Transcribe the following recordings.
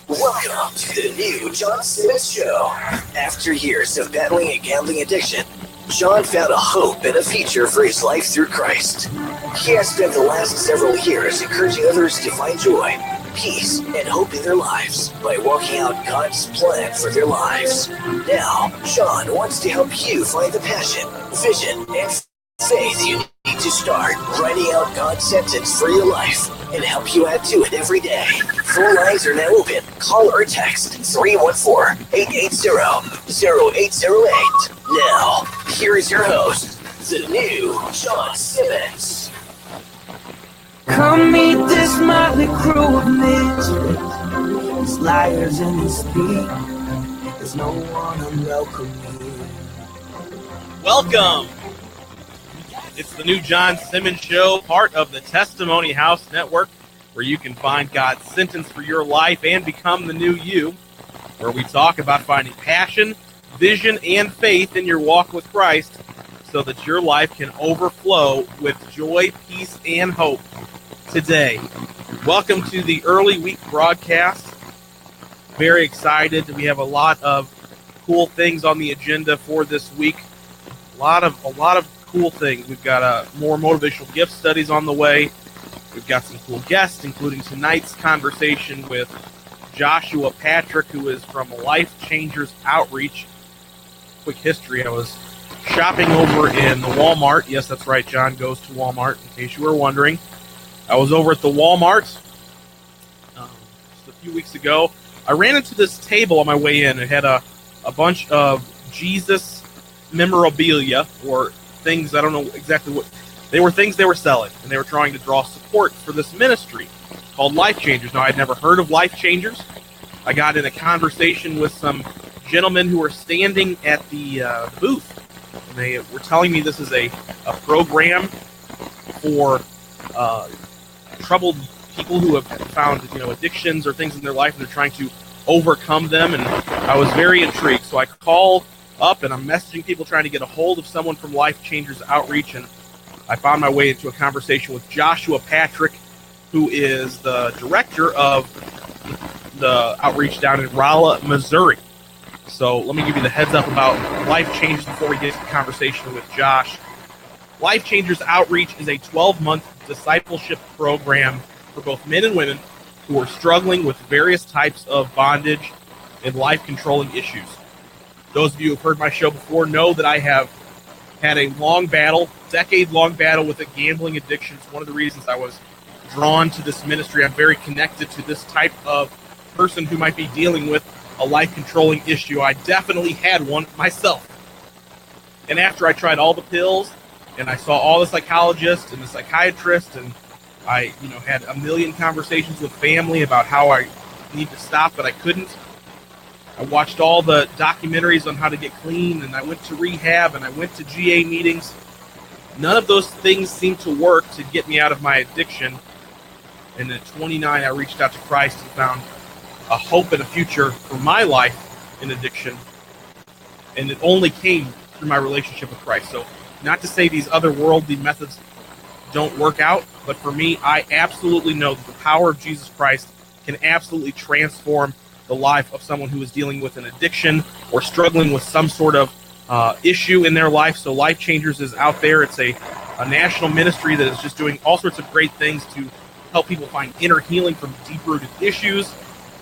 Welcome to the new John Simmons Show. After years of battling a gambling addiction, John found a hope and a future for his life through Christ. He has spent the last several years encouraging others to find joy, peace, and hope in their lives by walking out God's plan for their lives. Now, John wants to help you find the passion, vision, and faith you need to start writing out God's sentence for your life and help you add to it every day. Phone lines are now open. Call or text 314-880-0808. Now, here is your host, the new John Simmons. Come meet this motley crew of misfits. These liars and these thieves. There's no one unwelcome here. Welcome. It's the new John Simmons Show, part of the Testimony House Network, where you can find God's sentence for your life and become the new you, where we talk about finding passion, vision, and faith in your walk with Christ so that your life can overflow with joy, peace, and hope today. Welcome to the early week broadcast. Very excited. We have a lot of cool things on the agenda for this week. A lot of cool things. We've got more motivational gift studies on the way. We've got some cool guests, including tonight's conversation with Joshua Patrick, who is from Life Changers Outreach. Quick history, I was shopping over in the Walmart. Yes, that's right, John goes to Walmart, in case you were wondering. I was over at the Walmart just a few weeks ago. I ran into this table on my way in. It had a bunch of Jesus memorabilia, or things, I don't know exactly what they were, things they were selling, and they were trying to draw support for this ministry called Life Changers. Now, I'd never heard of Life Changers. I got in a conversation with some gentlemen who were standing at the booth, and they were telling me this is a program for troubled people who have found addictions or things in their life, and they're trying to overcome them. And I was very intrigued, so I called up, and I'm messaging people trying to get a hold of someone from Life Changers Outreach, and I found my way into a conversation with Joshua Patrick, who is the director of the outreach down in Rolla, Missouri. So let me give you the heads up about Life Changers before we get to the conversation with Josh. Life Changers Outreach is a 12-month discipleship program for both men and women who are struggling with various types of bondage and life-controlling issues. Those of you who have heard my show before know that I have had a decade-long battle with a gambling addiction. It's one of the reasons I was drawn to this ministry. I'm very connected to this type of person who might be dealing with a life-controlling issue. I definitely had one myself. And after I tried all the pills, and I saw all the psychologists and the psychiatrists, and I had a million conversations with family about how I need to stop, but I couldn't. I watched all the documentaries on how to get clean, and I went to rehab, and I went to GA meetings. None of those things seemed to work to get me out of my addiction. And at 29, I reached out to Christ and found a hope and a future for my life in addiction. And it only came through my relationship with Christ. So not to say these other worldly methods don't work out, but for me, I absolutely know that the power of Jesus Christ can absolutely transform the life of someone who is dealing with an addiction or struggling with some sort of issue in their life. So Life Changers is out there. It's a national ministry that is just doing all sorts of great things to help people find inner healing from deep-rooted issues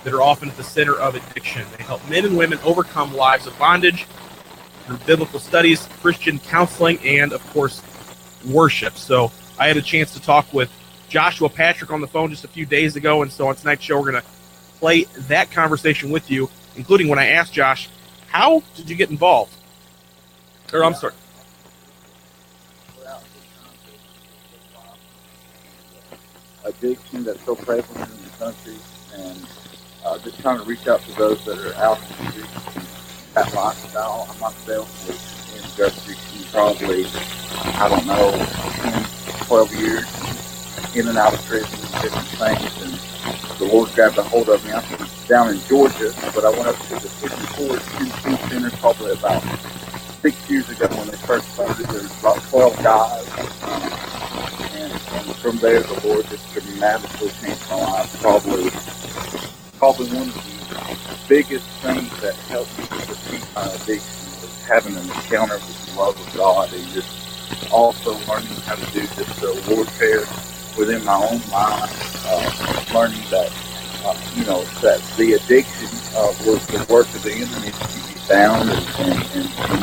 that are often at the center of addiction. They help men and women overcome lives of bondage through biblical studies, Christian counseling, and, of course, worship. So I had a chance to talk with Joshua Patrick on the phone just a few days ago, and so on tonight's show we're going to play that conversation with you, including when I asked Josh, how did you get involved? Or I'm sorry. Addiction that's so prevalent in the country, and just trying to reach out to those that are out in the streets. That lifestyle, I myself was in drug addiction probably, 10, 12 years, in and out of prison, different things, and the Lord grabbed a hold of me. I was down in Georgia, but I went up to the 54 Tennessee Center probably about 6 years ago when they first started. There was about 12 guys, and from there the Lord just dramatically changed my life. Probably one of the biggest thing that helped me to defeat my addiction was having an encounter with the love of God, and just also learning how to do just the warfare within my own mind, learning that, that the addiction was the work of the enemy to be bound, and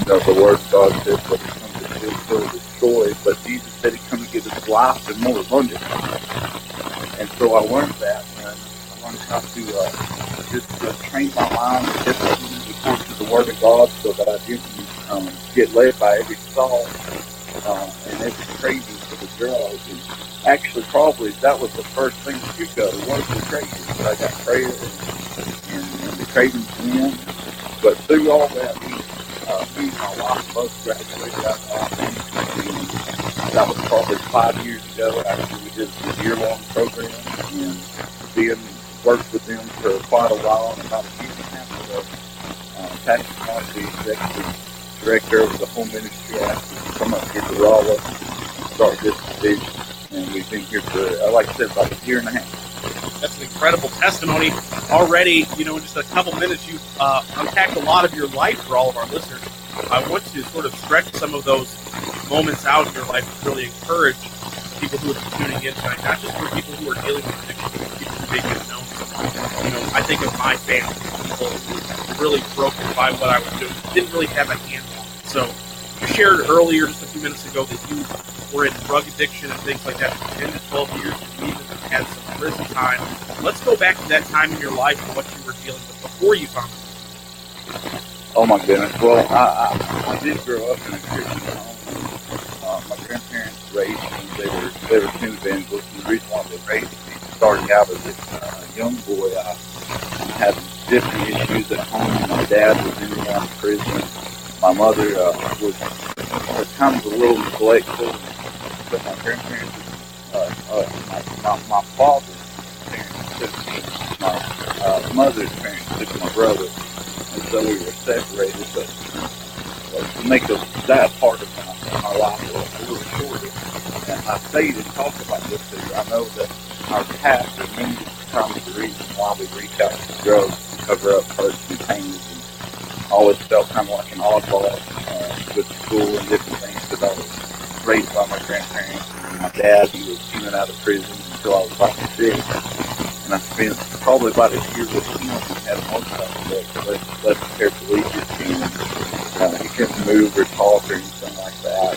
the word of God says that he comes to kill, kill, destroy, but Jesus said he come to give us life and more abundantly. And so I learned that, and I learned how to just train my mind and discipline according to the word of God so that I didn't get led by every thought and every craving for the drug. And actually, probably that was the first thing to go, was the craving. But I got prayer and the cravings in. But through all that, me and my wife both graduated out of and that was probably 5 years ago after we did the year-long program, and then worked with them for quite a while. And about a year and a half ago, Pastor Mark, the executive director of the home ministry, asked us to come up here to Raleigh and start this division. And we've been here for, like I said, about a year and a half. That's an incredible testimony. Already, in just a couple minutes, you've unpacked a lot of your life for all of our listeners. I want to sort of stretch some of those moments out in your life to really encourage people who are tuning in tonight, not just for people who are dealing with addiction, but people who may get known. I think of my family, people who were really broken by what I was doing, didn't really have a handle on it. So you shared earlier, just a few minutes ago, that you were in drug addiction and things like that for 10 to 12 years, and you even had some prison time. Let's go back to that time in your life and what you were dealing with before you found it. Oh my goodness. Well, I did grow up in a Christian home. My grandparents raised me. They were two evangelists, and the reason why they raised me, starting out as a young boy, I had different issues at home. My dad was in and out of prison. My mother was at times a little neglectful, but my grandparents, my father's parents took me, my mother's parents took my brother, and so we were separated. But to make that part of my life a little shorter, and I stayed and talked about this because I know that our past is many times the reason why we reach out to drugs to cover up hurts and pains. And I always felt kind of like an oddball with school and different things because I was raised by my grandparents. And my dad, he was in and out of prison until I was about 6. And I spent probably about a year with him. He had a motorcycle less paraplegic, and he couldn't move or talk or anything like that.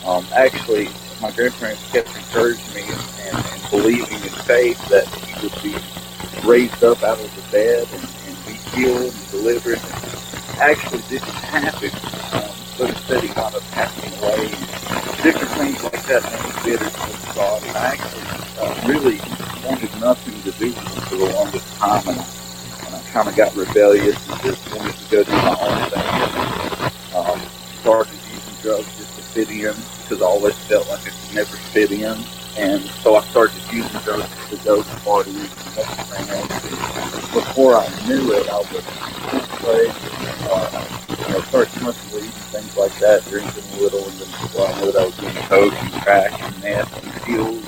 And actually, my grandparents kept encouraging me and believing in faith that he would be raised up out of the bed and be healed and delivered. And actually didn't happen, but instead he wound up passing away. And different things like that made me bitter towards God. And I actually really wanted nothing to do with him for the longest time. And I kind of got rebellious and just wanted to go do my own thing. Started using drugs just to fit in because I always felt like I could never fit in. And so I started using drugs to go to parties and everything else. Before I knew it, I was started smoking weed and things like that, drinking a little, and then before I knew it, I was doing coke and crack and meth and pills,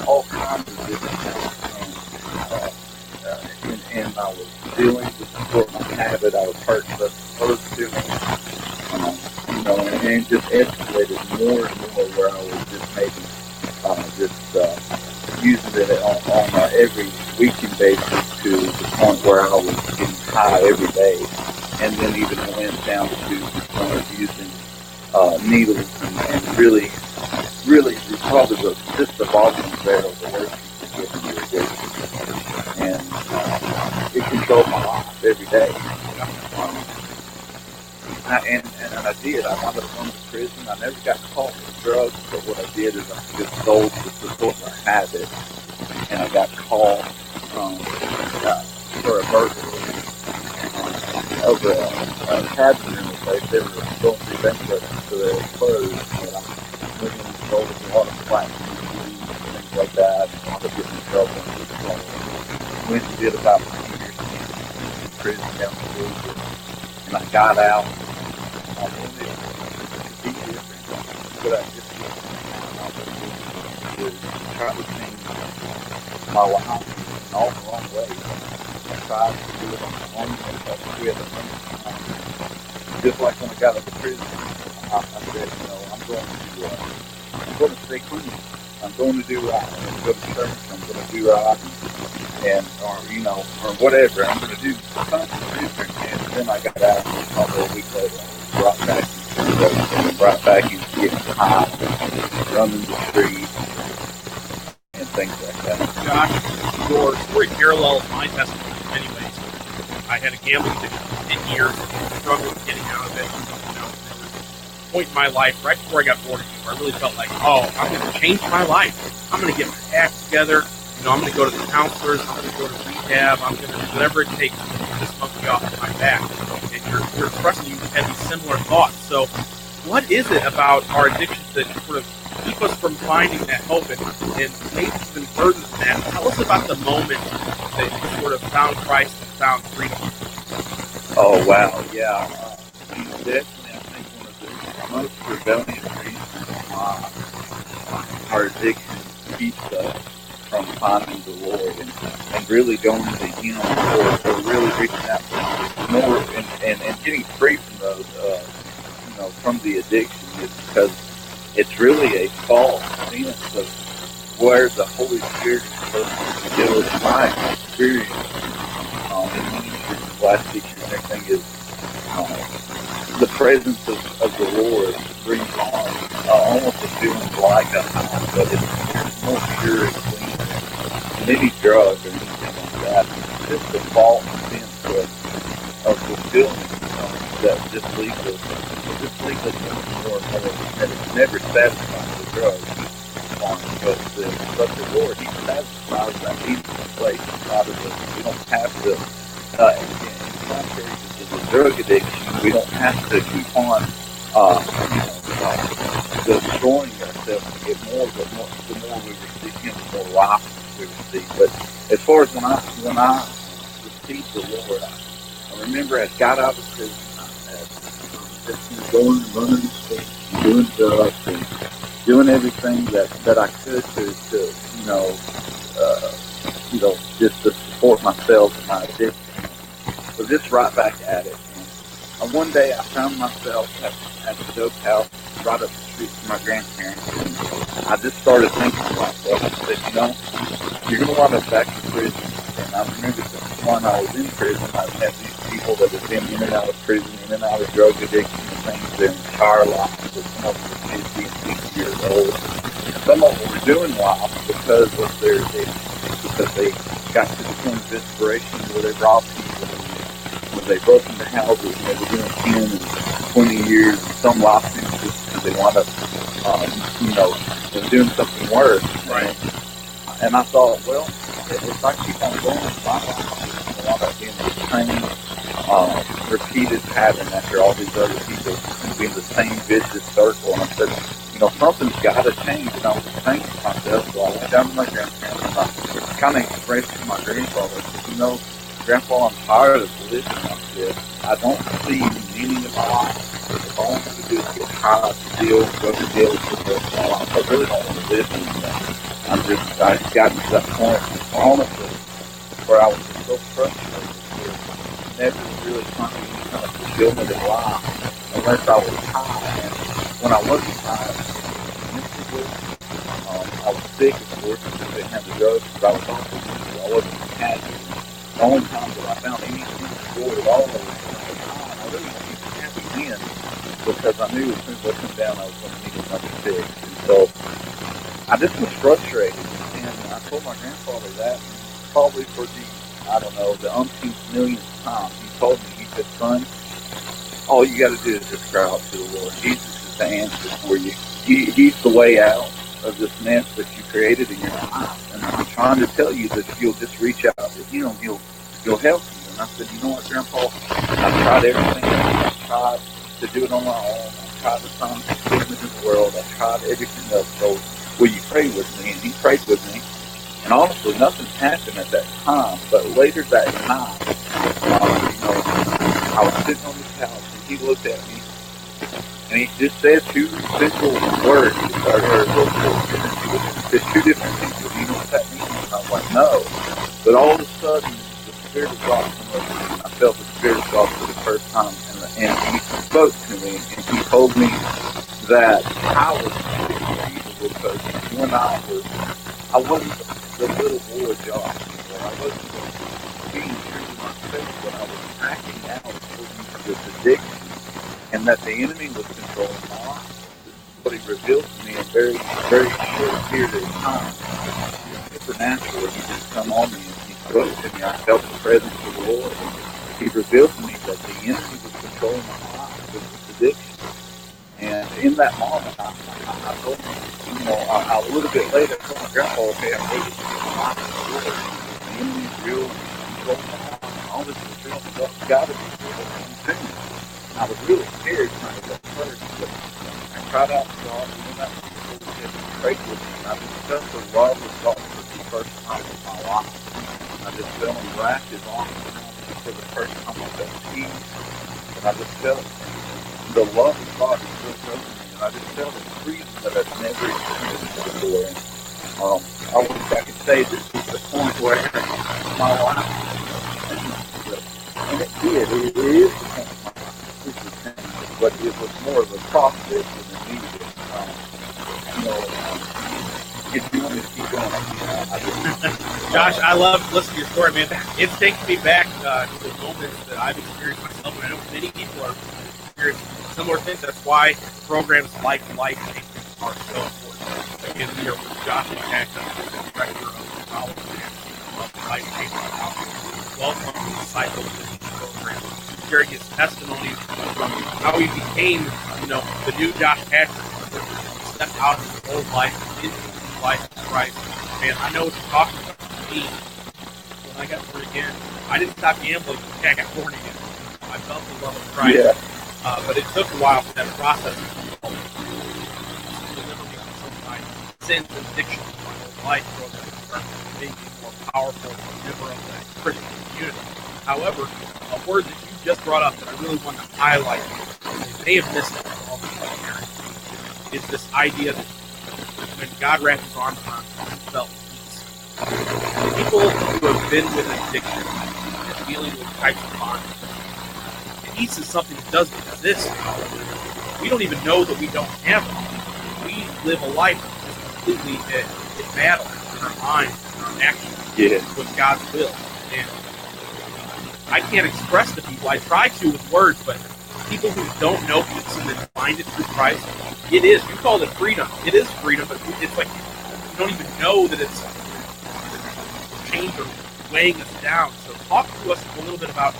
all kinds of different things. And I was dealing to support my habit. I was hurting the first feeling, and it just escalated more and more where I was just maybe using it on every weekend basis to the point where I was getting high every day, and then even went down to using needles and really probably just the volume there of the worst you can get in your addiction. And it controlled my life every day. And I did. I wound up going to prison. I never got caught with drugs, but what I did is I just sold to support my habit. And I got called for a burglary over a cabin in the place. They were going through bankruptcy, so they were closed. And I went in and sold a lot of flat and things like that. And wound up getting in trouble. Went and did about 2 years in prison down the road. And I got out. I wanted to be different, but I just wanted to try to change my life in all the wrong ways. tried to do it on my own, but we had a just like when I got out of prison, I said, I'm going to stay clean. I'm going to do right. I'm going to go to church. I'm going to do right, or whatever. I'm going to do something different. And then I got out, and probably a week later, I was right back into getting high, running the streets, and things like that. Josh, your story parallels my testimony in many ways. I had a gambling addiction for 10 years, struggled with getting out of it. There was a point in my life right before I got born again where I really felt like, I'm going to change my life. I'm going to get my act together. I'm going to go to the counselors. I'm going to go to rehab. I'm going to do whatever it takes to get this monkey off of my back. And you're expressing you had these similar thoughts. So what is it about our addictions that sort of keep us from finding that hope and maybe even further than that? Tell us about the moment that you sort of found Christ and found freedom. Oh, wow, yeah. Definitely, I think one of the most rebellious reasons our addiction keeps us from finding the Lord and really going to Him or really reaching out to Him more and getting free from those, from the addiction is because it's really a false sense of where the Holy Spirit is supposed to do it. My experience in ministry in the last 6 years and everything is the presence of the Lord brings on almost a feeling like a high, but it's more pure and clean than any drug or anything like that. It's just a false sense of fulfillment that just leads us more and more, and it's never satisfied the drug. But the Lord, He satisfies that empty place inside of us. We don't have to, in contrary to the drug addiction, we don't have to keep on, destroying ourselves to get more, but the more we receive Him, the more life we receive. But as far as when I received the Lord, I remember I got out of prison, just going and running the streets and doing drugs and doing everything that I could to just to support myself and my addiction. So just right back at it. And one day I found myself at the dope house right up the street from my grandparents, and I just started thinking to myself, I said, you're going to wind up back in prison. And I remember when I was in prison, I met these people that had been in and out of prison, in and out of drug addiction and things their entire lives. Some of them were 50 and 60 years old. Some of them were doing life because of their addiction, because they got to the point of desperation where they robbed people, when they broke into houses and they were doing 10 and 20 years, and some life sentences because they wound up, doing something worse. Right. And I thought, well, if I keep on going, my life is going to be in the same repeated pattern after all these other people be in the same vicious circle. And I said, something's got to change. And I was thinking to myself, so I went down to my grandparents and I kind of expressed to my grandfather, Grandpa, I'm tired of living like this. I don't see any meaning in my life. If all I want to do is get high, steal, go to jail for the rest of my life, I really don't want to live anymore. I just gotten to that point, honestly, where I was just so frustrated with never really finding any kind of fulfillment in life unless I was high. And when I wasn't high, mentally, I was sick, of course, because I didn't have the drugs, but I was also miserable. I wasn't happy. The only time that I found any sense of joy at all was when I was high. I really wasn't even happy then because I knew as soon as I come down, I was going to need another fix. And so I just was frustrated, and I told my grandfather that, and probably for the umpteenth millionth time, he told me, he said, son, all you got to do is just cry out to the Lord. Jesus is the answer for you. He's the way out of this mess that you created in your life, and I'm trying to tell you that if you'll just reach out to Him, He'll help you. And I said, you know what, Grandpa, I've tried everything. I've tried to do it on my own. I've tried to find fulfillment in the world. I've tried everything else. So will you pray with me? And he prayed with me. And honestly, nothing happened at that time. But later that night, I was sitting on the couch, and he looked at me, and he just said two simple words, there's two different things. You know what that means? And I was like, no. But all of a sudden, the Spirit of God come over me. I felt the Spirit of God for the first time, and He spoke to me, and He told me that I was evil because when I wasn't the little boy John, I wasn't being true to myself, but I was acting out according to this addiction, and that the enemy was controlling my life. What He revealed to me in very, very short period of time, supernaturally, He just come on me and He spoke to me. I felt the presence of the Lord. He revealed to me that the enemy was controlling my life with this addiction. And in that moment, I told him, a little bit later, I told my grandpa, okay, I'm ready to get my life in the Lord. The enemy's real control my life. All this is real stuff got to be real soon. And I was really scared trying to go first, but I cried out to God, and then that people just prayed with me. And I just felt the love of God for the first time in my life. And I just felt Him wrap His arms around me for the first time. I felt peace. And I just felt the love of God is so over me, and I just felt a freedom that I've never experienced before. And I wish I could say this is the point where my life changed. And it did. It is the point of my life. But it was more of a process than immediate. If you want me to keep going, I just... Josh, I love listening to your story, man. It's taken me back to the moments that I've experienced myself, and I know many people are experiencing similar things. That's why programs like Life Changers are so important. Again, we are with Josh McCack, the director of the college of Life Changers. Welcome to the Disciple Ministry program, sharing his testimony from how he became, the new Josh Patrick, stepped out of his old life into the life of Christ. Man, I know what you're talking about. For me, when I got born again, I didn't stop gambling. I got born again. I felt the love of Christ. Yeah. But it took a while for that process to deliver me from some of my sins and addictions in my whole life, so that I start being a more powerful member of that Christian community. However, a word that you just brought up that I really want to highlight, and they may have missed it all the time, is this idea that when God wrapped His arms around you, you felt peace. People who have been with addiction and dealing with types of bondage, peace is something that doesn't exist. We don't even know that we don't have it. We live a life that's completely in battle in our minds, in our actions, with God's will. And I can't express to people. I try to with words, but people who don't know peace and then find it through Christ, it is. You call it freedom. It is freedom, but it's like you don't even know that it's chains are weighing us down. So talk to us a little bit about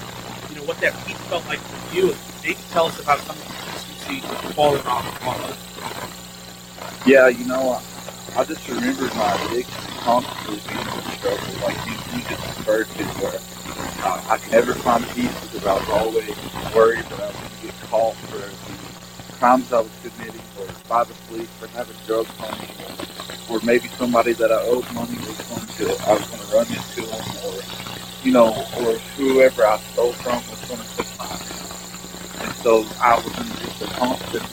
what that peace felt like for you, and maybe tell us about some of the peace you see falling off on others. Yeah, I just remember my addiction constantly being in struggle, like you just referred to, where I could never find peace because I was always worried that I was going to get caught for the crimes I was committing, or by the police for having drugs on me, or maybe somebody that I owed money I was going to run into them, or whoever I stole from was going to take mine. And so I was in just a constant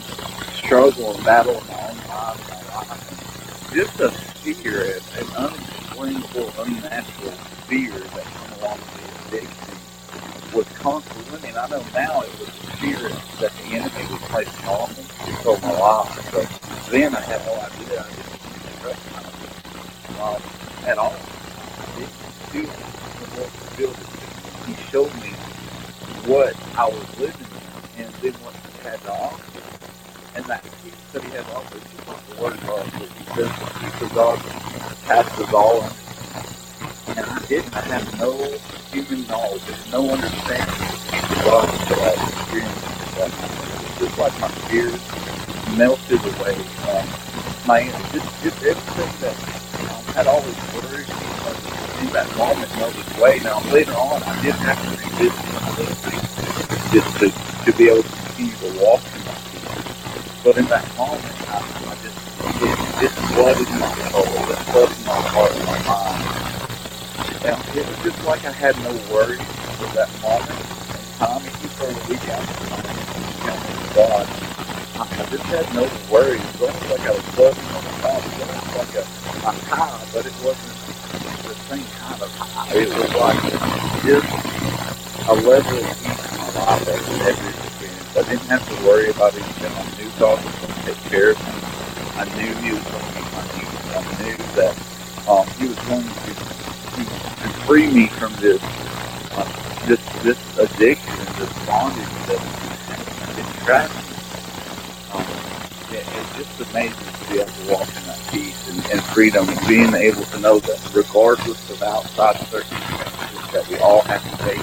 struggle and battle in my own mind and my life. Just a fear, an unexplainable, unnatural fear that came along with the addiction was constantly. I know now it was the fear that the enemy was placing on me to control my life. But then I had no idea. I didn't recognize it at all. I didn't feel it. He showed me what I was living in, and then what He had to offer. And that peace that He had to offer is just like the Word of God. He says the peace of God passes all understanding. And I didn't. I had no human knowledge, no understanding of God until I experienced that. Just like my fears melted away. Just everything that had always worried me in that moment melted away. Now, later on, I did have to revisit some of those things just to be able to continue to walk in my peace. But in that moment, it flooded my soul, it flooded my heart and my mind. And it was just like I had no worries for that moment in time. Even for the weekend, God, I just had no worries. It was almost like I was floating on the top. It was almost like a high, but it wasn't the same kind of high. It was like just a level of peace in my life that I never experienced. I didn't have to worry about anything. I knew God was going to take care of me. I knew He was going to meet my needs. I knew that He was going to free me from this addiction and this bondage that it's trapped me. It's just amazing to be able to walk in that peace and freedom, and being able to know that regardless of outside circumstances that we all have to face,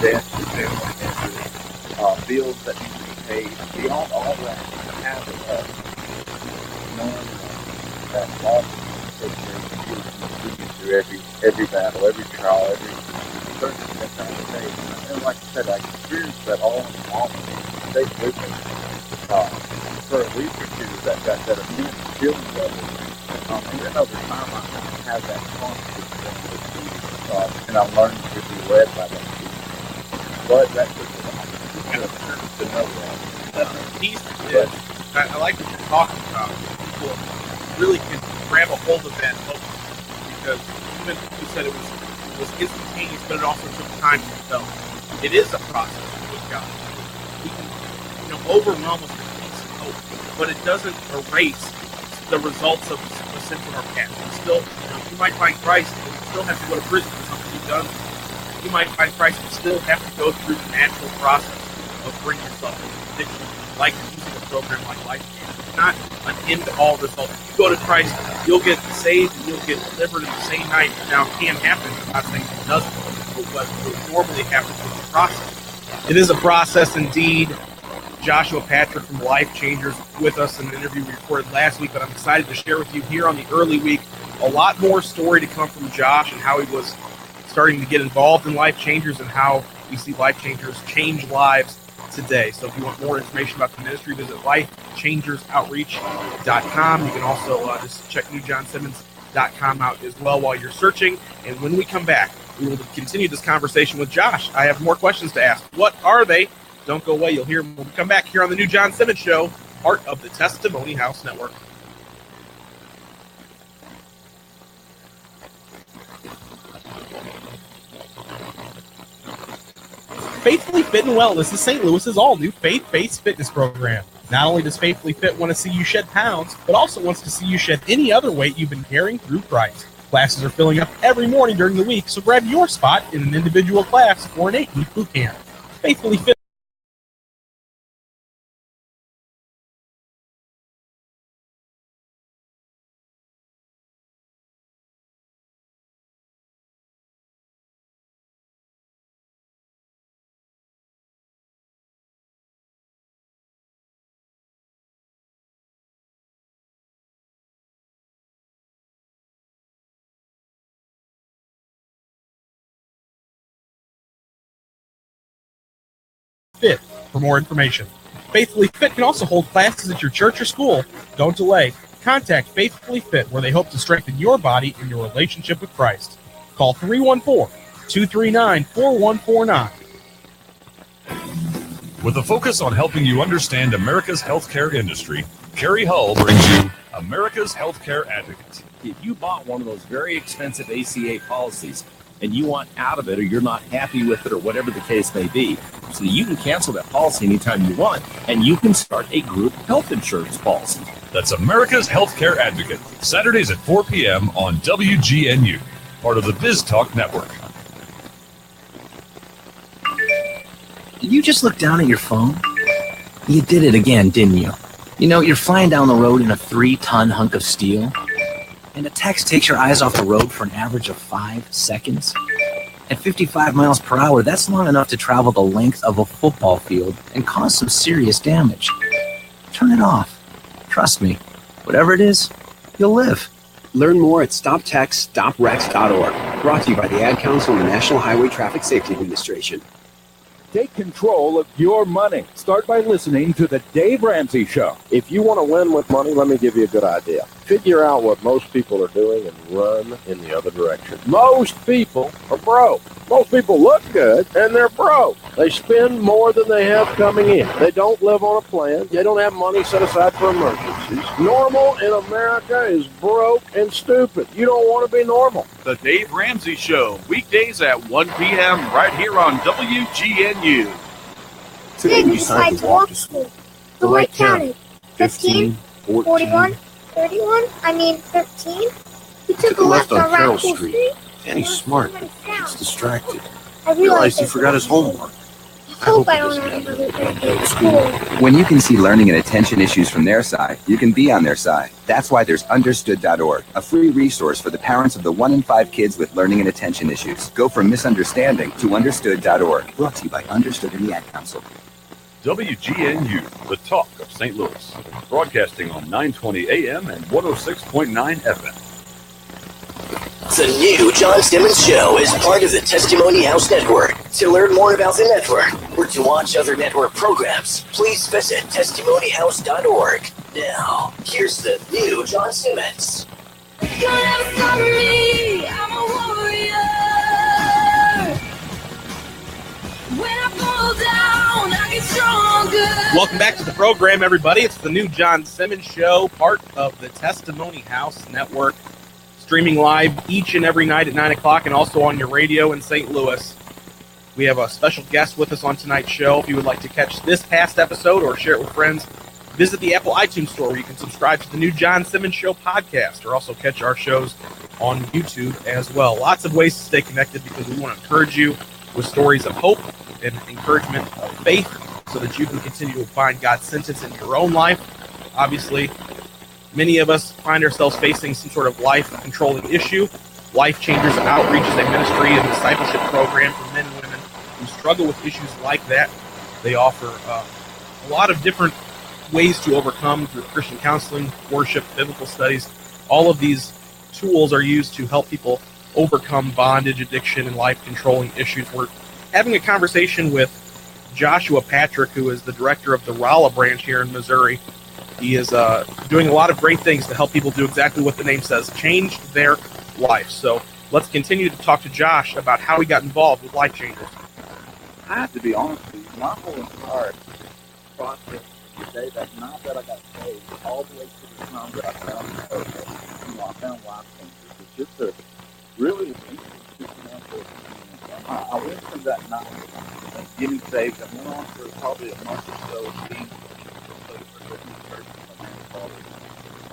death, bills that need to be paid, beyond all that, have knowing that all through every battle, every trial, every circumstance I face. And like I said, I experienced that all in the moment. Stayed with me for a week or two, that immense feeling level. And then over time, I have that constant peace, and I'm learning to be led by that peace. But that took a while to know that. Peace is, I like what you're talking about. People really can grab a hold of that hope, because even you said it was instantaneous, but it also took time to develop. It is a process with God. He can, overwhelm us with peace and hope, but it doesn't erase the results of the sins of our past. We still, you might find Christ, and you still have to go to prison for something you've done. You might find Christ and still have to go through the natural process of bringing yourself into addiction, like using a program like LifeChamp. It's not an end-all result. If you go to Christ, you'll get saved and you'll get delivered in the same night. Now, it can happen. I'm not saying it doesn't, but what normally happens is a process. It is a process indeed. Joshua Patrick from Life Changers with us in an interview we recorded last week that I'm excited to share with you here on the early week. A lot more story to come from Josh and how he was starting to get involved in Life Changers and how we see Life Changers change lives today. So if you want more information about the ministry, visit lifechangersoutreach.com. You can also just check newjohnsimmons.com out as well while you're searching. And when we come back, we will continue this conversation with Josh. I have more questions to ask. What are they? Don't go away. You'll hear them when we come back here on the New John Simmons Show, part of the Testimony House Network. Faithfully Fit and Wellness is St. Louis's all-new faith-based fitness program. Not only does Faithfully Fit want to see you shed pounds, but also wants to see you shed any other weight you've been carrying through Christ. Classes are filling up every morning during the week, so grab your spot in an individual class or an 8-week boot camp. Faithfully Fit. Fit for more information. Faithfully Fit can also hold classes at your church or school. Don't delay. Contact Faithfully Fit, where they hope to strengthen your body and your relationship with Christ. Call 314-239-4149. With a focus on helping you understand America's healthcare industry, Kerry Hull brings you America's Healthcare Advocate. If you bought one of those very expensive ACA policies and you want out of it, or you're not happy with it, or whatever the case may be, so you can cancel that policy anytime you want, and you can start a group health insurance policy. That's America's Healthcare Advocate, Saturdays at 4 p.m. on WGNU, part of the Biz Talk Network. Did you just look down at your phone? You did it again, didn't you? You know, you're flying down the road in a 3-ton hunk of steel, and a text takes your eyes off the road for an average of 5 seconds. At 55 miles per hour, that's long enough to travel the length of a football field and cause some serious damage. Turn it off. Trust me, whatever it is, you'll live. Learn more at StopTextsStopWrecks.org. Brought to you by the Ad Council and the National Highway Traffic Safety Administration. Take control of your money. Start by listening to The Dave Ramsey Show. If you want to win with money, let me give you a good idea. Figure out what most people are doing and run in the other direction. Most people are broke. Most people look good, and they're broke. They spend more than they have coming in. They don't live on a plan. They don't have money set aside for emergencies. policies. Normal in America is broke and stupid. You don't want to be normal. The Dave Ramsey Show, weekdays at 1 p.m. right here on WGNU. Today we decided to walk to school. The light counted. 15, 41, 31, 13. He took a left on Carroll Street. Danny's smart, but he's distracted. I Realized he forgot his homework. I hope I don't have another bad day at school. When you can see learning and attention issues from their side, you can be on their side. That's why there's Understood.org, a free resource for the parents of the 1 in 5 kids with learning and attention issues. Go from misunderstanding to Understood.org. Brought to you by Understood and the Ad Council. WGNU, the talk of St. Louis. Broadcasting on 920 AM and 106.9 FM. The new John Simmons Show is part of the Testimony House Network. To learn more about the network or to watch other network programs, please visit testimonyhouse.org. Now, here's the new John Simmons. You'll never stop me, I'm a warrior. When I fall down, I get stronger. Welcome back to the program, everybody. It's the new John Simmons Show, part of the Testimony House Network, streaming live each and every night at 9 o'clock and also on your radio in St. Louis. We have a special guest with us on tonight's show. If you would like to catch this past episode or share it with friends, visit the Apple iTunes Store where you can subscribe to the new John Simmons Show podcast or also catch our shows on YouTube as well. Lots of ways to stay connected because we want to encourage you with stories of hope and encouragement of faith so that you can continue to find God's sentence in your own life. Obviously, many of us find ourselves facing some sort of life-controlling issue. Life Changers Outreach is a ministry and discipleship program for men and women who struggle with issues like that. They offer a lot of different ways to overcome through Christian counseling, worship, biblical studies. All of these tools are used to help people overcome bondage, addiction, and life-controlling issues. We're having a conversation with Joshua Patrick, who is the director of the Rolla branch here in Missouri. He is doing a lot of great things to help people do exactly what the name says, change their life. So let's continue to talk to Josh about how he got involved with Life Changers. I have to be honest with you, my whole entire process today, that night that I got saved, all the way to the time that I found I found Life Changers. It's just a really supernatural experience. I went from that night and getting saved. I went on for probably a month or so of being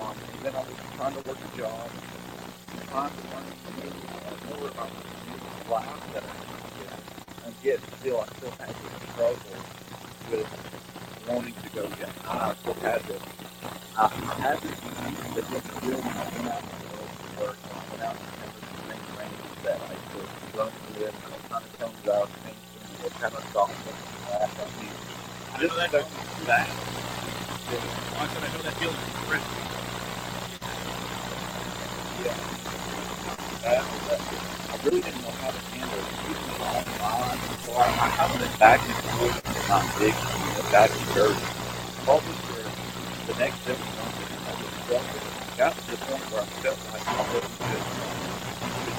and then I was trying to work a job, trying to learn more about the life that I had, and yet still I still had this struggle with wanting to go get high. I still had this. I had this disease that didn't feel when I went out in the world to work. I went out and remember the same ranges that I could run with, and I kind of comes out and it kind of stopped me. I know that. I know that feeling. Yeah. I really didn't know how to handle it. Even my own mind. So I went back and forth, not big, back and forth. Probably for the next 7 months, I was struggling. I got to the point where I felt like I wasn't just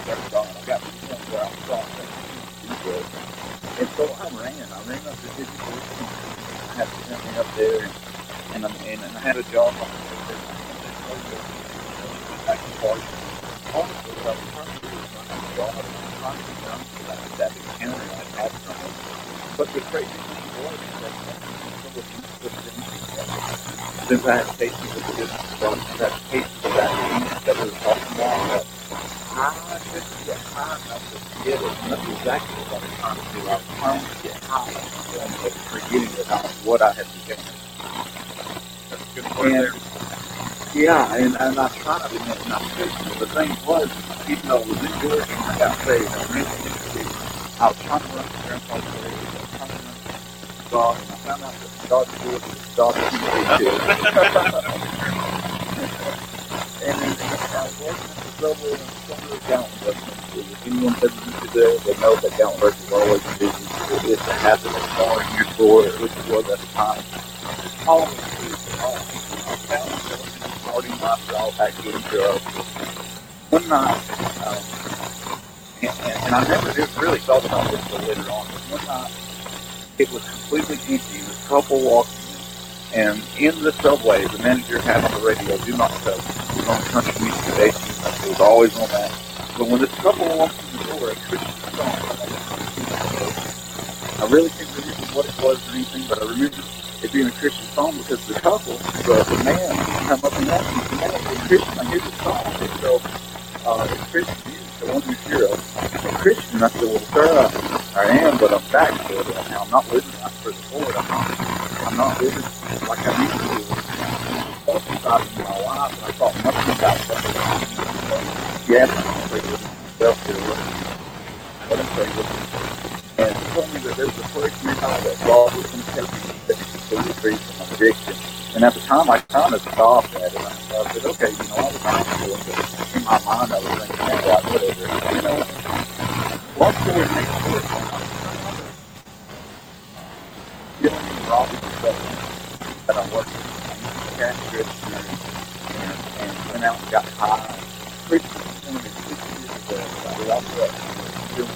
start going. I got to the point where I thought that I was good. And so I ran up to 50. I had something up there, and I had a job on the back to party. Honestly, what I was trying to do was find a job and trying to run for that encounter I had something. But the crazy thing was that since I had tasted of the business from that taste of that meat that we were talking about, I just get high enough to get it. And that's exactly what I was trying to do. I was trying to get high and forgetting about what I had become. That's a good point there. Yeah, and I tried to make it not good. The thing was, even though it was in Georgia and I got saved, I was trying to run to Grandpa's grave. I was trying to run to God, and I found out that God's good is God's too. And then I was working at the Subway and some of the Gallant Workers. If anyone's ever been to there, they know that Gallant Workers is always busy. It's a hazard of bar in your store, which it was at the time. Always busy. I found myself starting my job back getting drugs. One night, and I never really thought about this until later on, but one night it was completely empty. There was a couple walking in, And in the subway, the manager had on the radio, "Do not touch." It was on country music station. It was always on that. But when this couple walked in the door, a Christian song, I really can't remember what it was or anything, but I remember it being a Christian song because the couple, the man, come up and asked me, "Man, it's Christian. I hear this song." And so it's Christian music. I want you to hear a Christian. I said, "Well, sir, I am, but I'm backslid right now. I'm not living right for the Lord. I'm not living like I used to do. About in my life, and I thought nothing about that." Yes, I'm going to pray with myself here. Let him pray with me. And he told me that there was a place nearby that God was going to help me get completely free from addiction. And at the time, I kind of scoffed at it. I said, "Okay, I was not doing it." In my mind, I was thinking, "Yeah, whatever." Long story makes short, feeling robbed myself that I'm working. Cash register and went out and got high. Pretty soon, 6 years ago, I was out there doing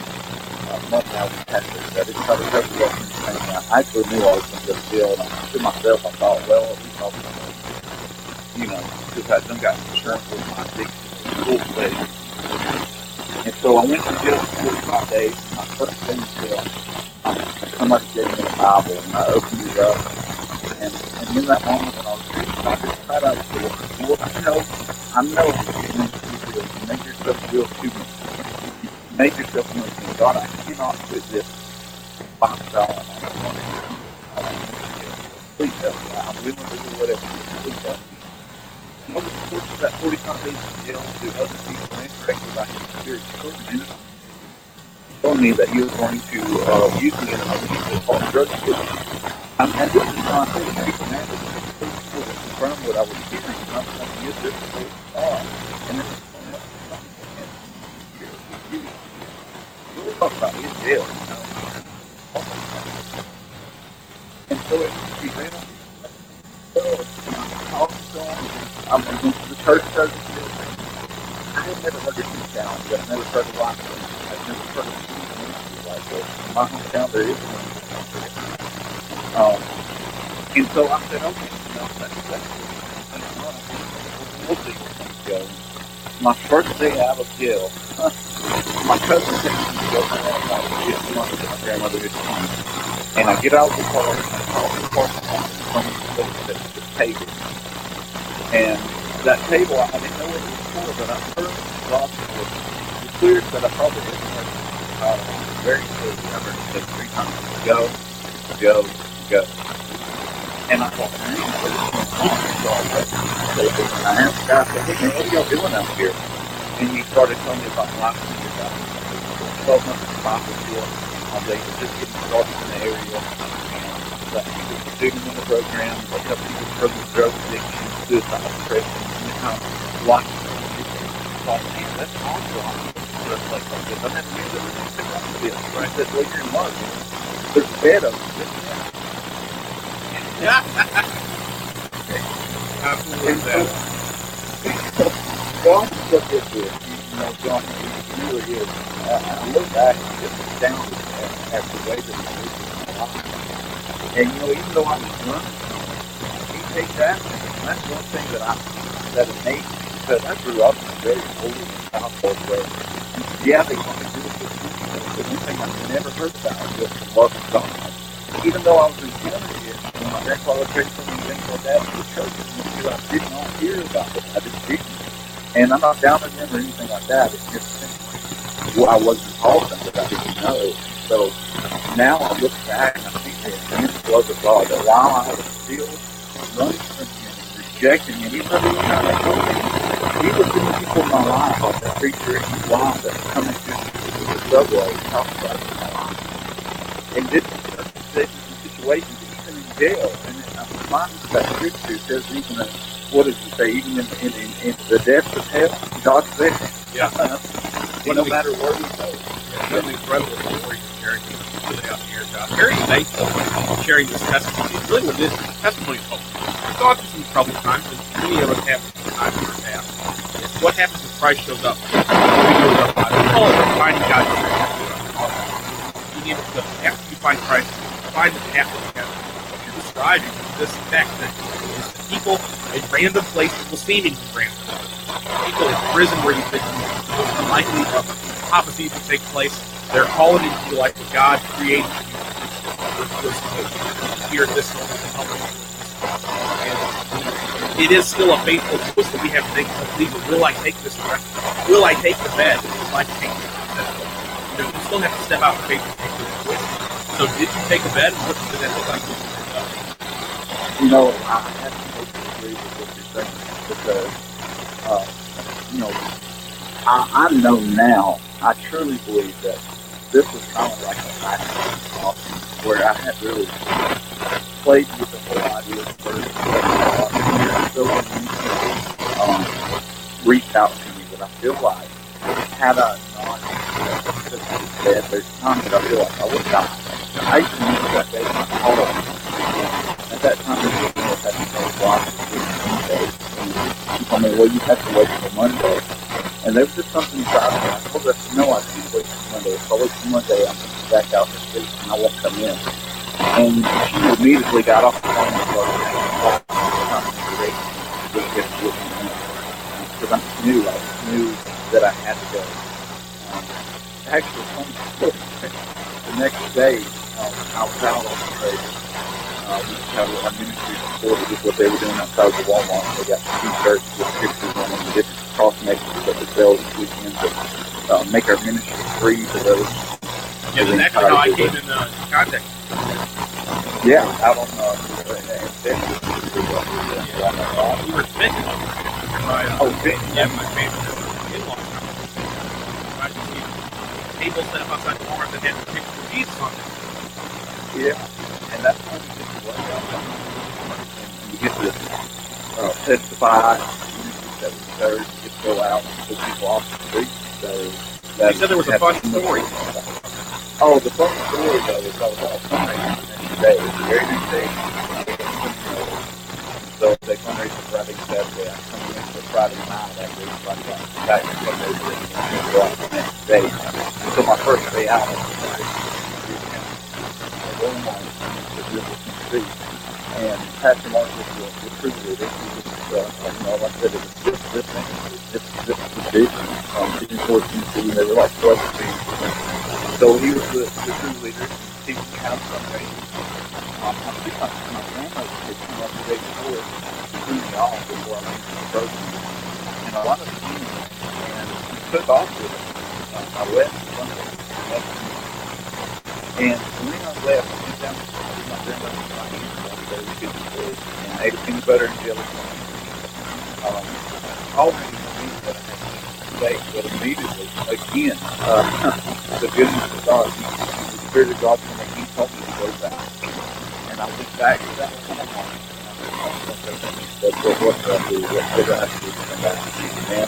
money I was testing. I didn't try to cover up anything. I actually knew I was going to go to jail, and to myself, I thought, well, at least I'll because I done got insurance with my addiction full stage. And so I went to jail for 45 days. My first day in jail, somebody gave me a Bible, and I opened it up. And in that moment when I was reading, I just cried out to the Lord, I know you make yourself real to me. You make yourself real to me. God, I cannot quit this lifestyle. Please help me. I'm willing to do whatever. Please help me. And over the course of that 45 days in jail, to other people interacted by his spirit, he told me that he was going to use me in another people called drug dealing. And this is not a people now that confirm what I was hearing. And I'm going to use this for and this is we'll talk about his jail, And so it was presented. I'm going to the church service. I had never heard of this challenge. I've never heard of life. I've never heard of anything like this. In my hometown, there is one. And so I said, okay, we'll see where things go. My first day out of jail, my cousin takes me to go get money to my grandmother this morning. And I get out of the car, and I call the parking lot from the table. And that table, I didn't know what it was for, but I heard the gospel the clearest that I probably ever heard. Very clearly, I heard it say 3 times, "Go, go, go." And I thought, man, what is going on? So I went to and I asked the guy, I said, "Hey, man, what are y'all doing out here?" And he started telling me about life in the guy. 12 months of discipleship. They were just getting started in the area. And that he was a student in the program, but helped people from drug addiction, suicide, depression, and kind of life. So I said, "That's awesome. For a place like this. I never knew there was anything like this." So I said, "Well, you're in luck. There's a bed of this." Absolutely. God looked at this. John, he really is. I look back and just astounded at the way that he lived in my life. And even though I was drunk, he takes that. And that's one thing that amazed me, because I grew up in a very holy household where, yeah, they want to do it with me, but one thing I never heard about was the love of God. Even though I was in Canada, when my grandfather prayed for me, things like that, in the church, I did not hear about it. I just didn't. And I'm not down on them or anything like that. It's just I wasn't taught them that I didn't know. So now I look back and I think the immense love of God, that while I was still running from Him, rejecting Him, even though He was trying to help me, He was putting people in my life, like that preacher in his life that was coming through the subway and talking about it in my life. And this situation, even in jail, and I'm reminded that scripture says even what does it say? Even in the depths of hell, God's there. Yeah. No matter where we go. What an incredible story you're sharing today out here, Josh. Very thankful for sharing this testimony. It's really what it is. Testimony is hope. We've gone through some troubled times, and many of us have some times in our past. It's what happens when Christ shows up. We call it finding God's spirit. You need to, after you find Christ, find the path together. You're describing this text that is the people in random places, well, seemingly random. People in prison where you think most unlikely prophecies will take place. They're calling into your life what God created you here at this moment to help you. And it is still a faithful choice that we have to make as believers. Will I take this rest? Will I take the bed? Will I take the bed? You still have to step out in faith and take this choice. So did you take a bed? What did that look like? You know, I have to totally agree with what you're saying because, I know now, I truly believe that this was kind of like a practice where I had really played with the whole idea of first. So many people reached out to me that I feel like had I not said, there's times that I feel like I would die. I used to use that day my call up. At that time, there was no had to take blocks of Monday. She told me, well, you have to wait till Monday. And there was just something about it. I told her, no, I can't wait till Monday. If I wait till Monday, I'm going to be back out in the street and I won't come in. And she immediately got off the phone and started because I knew that I had to go. Actually, the next day, I was out on the trade. We have our ministry supported with what they were doing outside of the Walmart. They got t-shirts with pictures on them, different cross necklaces that we sell this weekend to make our ministry free to those. Yeah, that's actually how I came in contact. Yeah, out on we were thinking of it. Yeah, my family in-laws. I just see tables set up outside the Walmart that had the picture of Jesus on it. Yeah, and that's when you get to work out. And you get to testify, that was third, you get to go out and put people off the street. So you said there was a fun story. Oh, the fun story, though, is I was out fundraising the next day. The very next day, so they fundraise for Friday and Saturday. I come in for Friday night after everybody got back to fundraising and go out the next day. And so my first day out, and Pastor Mark was recruited. It was like I said, it was just this thing. It was just the vision. Vision 14, they were like celebrities. So he was the true leader, teaching me how to fundraise. I think my grandmother had come up the day before to threw me off before I went to the program. And a lot of the things, and he took off with it. I left the fundraising. And when I left, I went down to my grandmother's and ate a peanut butter and jelly sandwich. All the things that I had to say, but immediately, again, the goodness of God, the Spirit of God, when He told me to go back. And I went back to that Walmart. That's what I do. What I have to do to come back to you, man.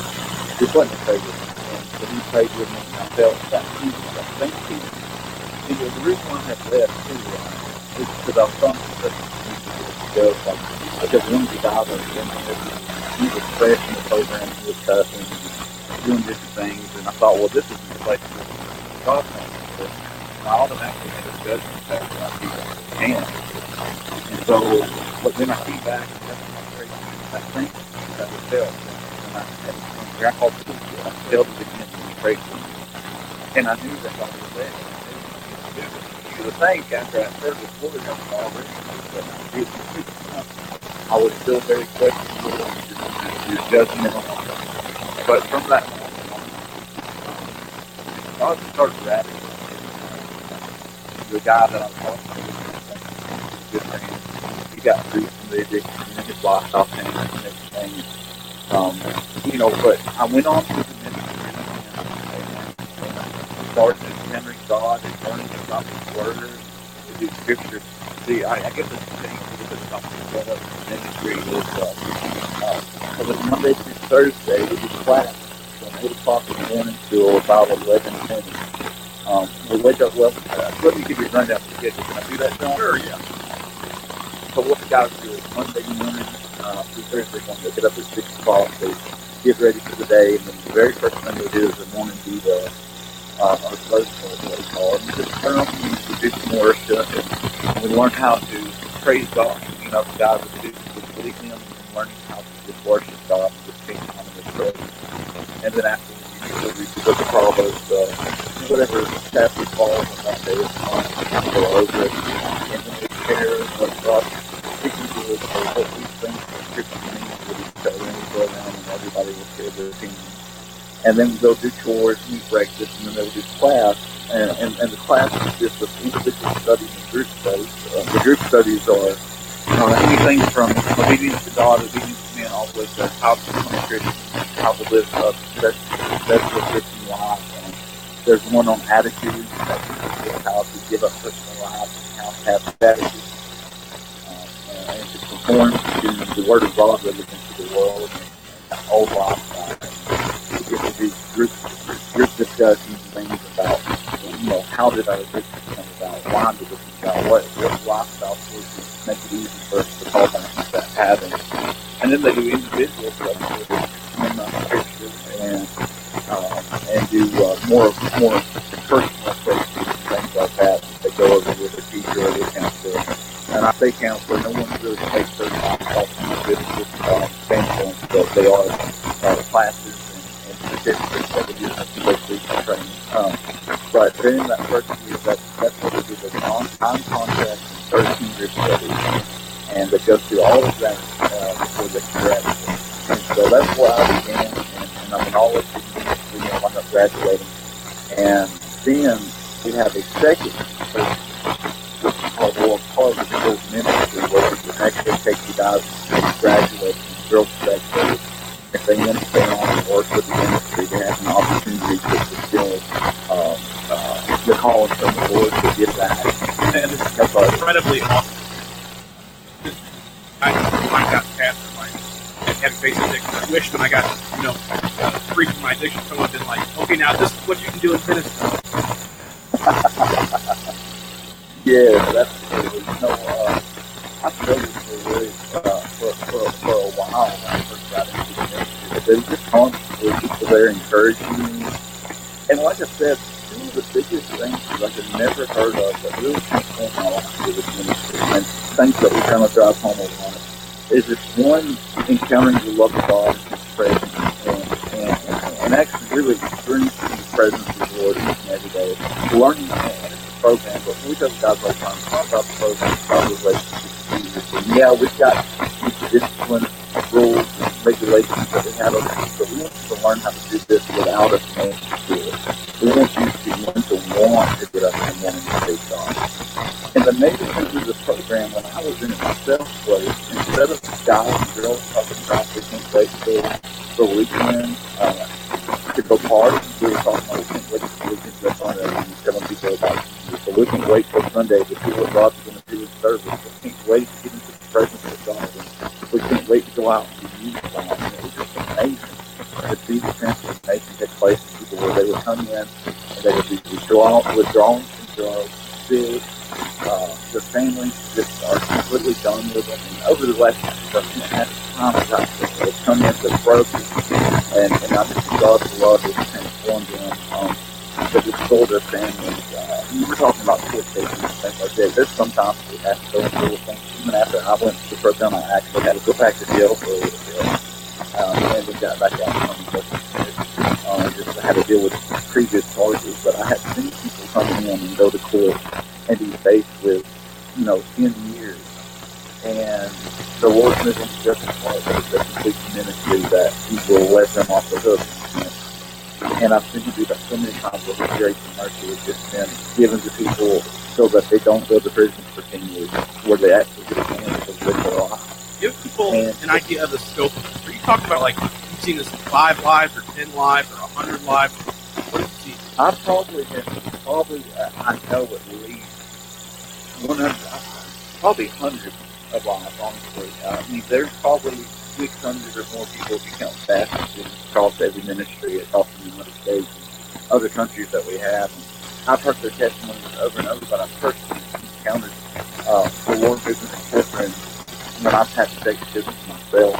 Just let me pray with me. And so He prayed with me, and I felt that peace, that same peace. And the reason why I have left, too, is because I was trying to go, because one of the guys I was in there, he was fresh in the program, he was cussing, doing different things, and I thought, well, this is the place for God things. And I automatically made a judgment that I can. And so, but then I came back and that's my crazy, that thing that was felt. And I had Grandpa I felt it again and he prayed for me. And I knew that God was there. The thing after I said before, I was still very questionable and judgmental. But from that moment, God started ratting. The guy that I was talking to was a good friend. He got free from the addiction and his lifestyle changed and everything. But I went on to the ministry and started remembering God and learning about His Word and His Scripture. See, I guess it's the thing about the ministry is it was Monday through Thursday. It was class from 8 o'clock in the morning till about 11:10. We wake up, let me give you a rundown of the schedule. Can I do that, John? Sure, yeah. So what the guys do is Monday morning through Thursday morning, they get up at 6 o'clock, they get ready for the day, and then the very first thing they do is the morning devo. Our devotional is what we call it. We just turn on the music, do some worship, and we learn how to praise God. God would lead him in learning how to just worship God and just take time in His presence. And then after we read the book of Proverbs, whatever chapter falls on that day is fine. Go over it. And then we share what God speaking to us or what we think the Scripture means with each other, and we go around and everybody will share their opinion. And then we'll do chores, eat breakfast, and then they'll do class. And the class is just of individual studies and group studies. The group studies are anything from obedience to God, obedience to men, all the way to how to become a Christian, how to live a successful Christian life. And there's one on attitude, that's how to give up personal life, and how to have attitude, and to conform to the Word of God rather than to the world and the old lifestyle. We get to do group discussions and things about, how did our Christian come about? Why did it come about? What lifestyle choices make it easy for us to call back to that habit? And then they do individual stuff with Scripture and do more personal safety and things like that. They go over with a teacher or a counselor. And I say counselor, no one really takes their lifestyle from a biblical standpoint, but they are classes and certificates that we use to go through training. But during that first year, that's what we do, the time contract and 13 group studies. And they go through all of that before they graduate. And so that's where I began, and I'm in all of the wind up graduating. And then we have a second course, which is called World Part of the Girls Ministry, where we can actually take you guys and graduate, and girls graduate. If they want to stay on and work with the ministry, they have an opportunity to fulfill the calling from the Lord to give back. And it's incredibly awesome. I got past my heavy face addiction. I wish when I got, free from my addiction, someone had been like, okay, now this is what you can do in ministry. Yeah, that's true. I struggled for a while when I first got into the ministry. But they were just constantly people there encouraging me. And like I said, two of the biggest things that I had never heard of that really transformed my life with this ministry, and things that we kind of drive home a lot, is this one, encountering the love of God and His presence, and actually really experiencing the presence of the Lord each and every day, learning, and it's a program, but we tell guys all the time, it's not about the program, it's about the relationship with Jesus. And yeah, we've got discipline, rules, and regulations that we have, but we want you to learn how to do this without us knowing to do it. We want you to learn to want to get up in the morning and take God. And the major thing with the program, when I was in it myself, was instead of guys and girls talking about they can't wait for the weekend to go party, we were talking about we can't wait for the weekend to go party and telling people about Jesus. So we can't wait for Sunday to see what God's going to do in service. We can't wait to get into the presence of God. We can't wait to go out and be used by Him. It was just amazing to see the transformation take place in people where they would come in and they would be withdrawn from drugs, sick. The families just are completely done with them. And over the last time, they would come in with broken, and I just see God's love has transformed them. To restore their families. You were talking about court cases and things like that. There's sometimes we have to go through things. Even after I went to the program, I actually had to go back to jail for a little bit. And we got back out from just had to deal with previous charges. But I had seen people coming in and go to court and be faced with, 10 years. And the Lord's moving to just a part of the complete ministry that He will let them off the hook. And I've seen you do that so many times where His grace and mercy has just been given to people so that they don't go to prison for 10 years, where they actually get a chance to live their life. Give people an idea of the scope of this. Are you talking about, like, you've seen this 5 lives or 10 lives or 100 lives? What have you seen? I know at least 100, probably hundreds of lives, honestly. I mean, there's probably 600 or more people if you count pastors across every ministry across the United States and other countries that we have. And I've heard their testimonies over and over, but I've personally encountered the Lord business in corporate when I've had to take business myself,